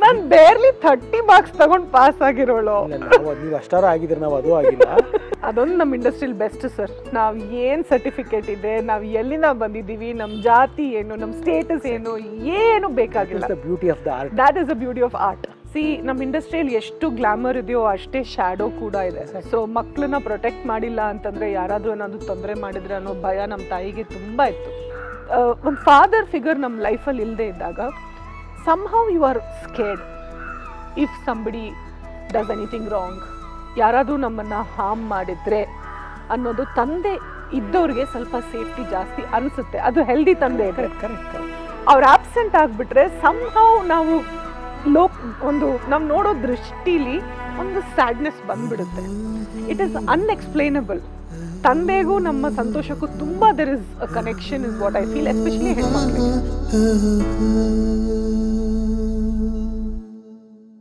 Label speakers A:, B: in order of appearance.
A: ನಾನು barely 30 marks ತಗೊಂಡು pass ಆಗಿರೋಳು.
B: ನೀವು ಅಷ್ಟಾರ ಆಗಿದ್ರೆ ನಾವು ಅದು ಆಗಿಲ್ಲ.
A: ಅದೊಂದು ನಮ್ಮ ಇಂಡಸ್ಟ್ರಿಯಲ್ಲಿ ಬೆಸ್ಟ್ ಸರ್. ನಾವು ಏನು ಸರ್ಟಿಫಿಕೇಟ್ ಇದೆ, ನಾವು ಎಲ್ಲಿಂದ ಬಂದಿದ್ದೀವಿ, ನಮ್ಮ ಜಾತಿ ಏನು, ನಮ್ಮ ಸ್ಟೇಟಸ್ ಏನು ಬೇಕಾಗಿಲ್ಲ.
B: Beauty of the art.
A: That is the beauty of art. C, ನಮ್ಮ ಇಂಡಸ್ಟ್ರಿಯಲ್ಲಿ ಎಷ್ಟು ಗ್ಲಾಮರ್ ಇದೆಯೋ ಅಷ್ಟೇ ಶ್ಯಾಡೋ ಕೂಡ ಇದೆ. ಸೊ ಮಕ್ಕಳನ್ನ ಪ್ರೊಟೆಕ್ಟ್ ಮಾಡಿಲ್ಲ ಅಂತಂದರೆ ಯಾರಾದರೂ ಏನಾದರೂ ತೊಂದರೆ ಮಾಡಿದ್ರೆ ಅನ್ನೋ ಭಯ ನಮ್ಮ ತಾಯಿಗೆ ತುಂಬ ಇತ್ತು. ಒಂದು ಫಾದರ್ ಫಿಗರ್ ನಮ್ಮ ಲೈಫಲ್ಲಿ ಇಲ್ಲದೆ ಇದ್ದಾಗ somehow you are scared if somebody does anything wrong. ಯಾರಾದರೂ ನಮ್ಮನ್ನು ಹಾರ್ಮ್ ಮಾಡಿದ್ರೆ ಅನ್ನೋದು ತಂದೆ ಇದ್ದವ್ರಿಗೆ ಸ್ವಲ್ಪ ಸೇಫ್ಟಿ ಜಾಸ್ತಿ ಅನಿಸುತ್ತೆ. ಅದು ಹೆಲ್ದಿ ತಂದೆ ಇದ್ರೆ. ಅವ್ರು ಆಬ್ಸೆಂಟ್ ಆಗಿಬಿಟ್ರೆ somehow ನಾವು ನಾವು ನೋಡೋ ದೃಷ್ಟಿಲಿ ಒಂದು ಸ್ಯಾಡ್ನೆಸ್ ಬಂದ್ಬಿಡುತ್ತೆ. It is unexplainable. ತಂದೆಗೂ ನಮ್ಮ ಸಂತೋಷಕ್ಕೂ ತುಂಬ there is a connection is what I feel, especially ಹೆಣ್ಮಕ್ಳಿಗೆ.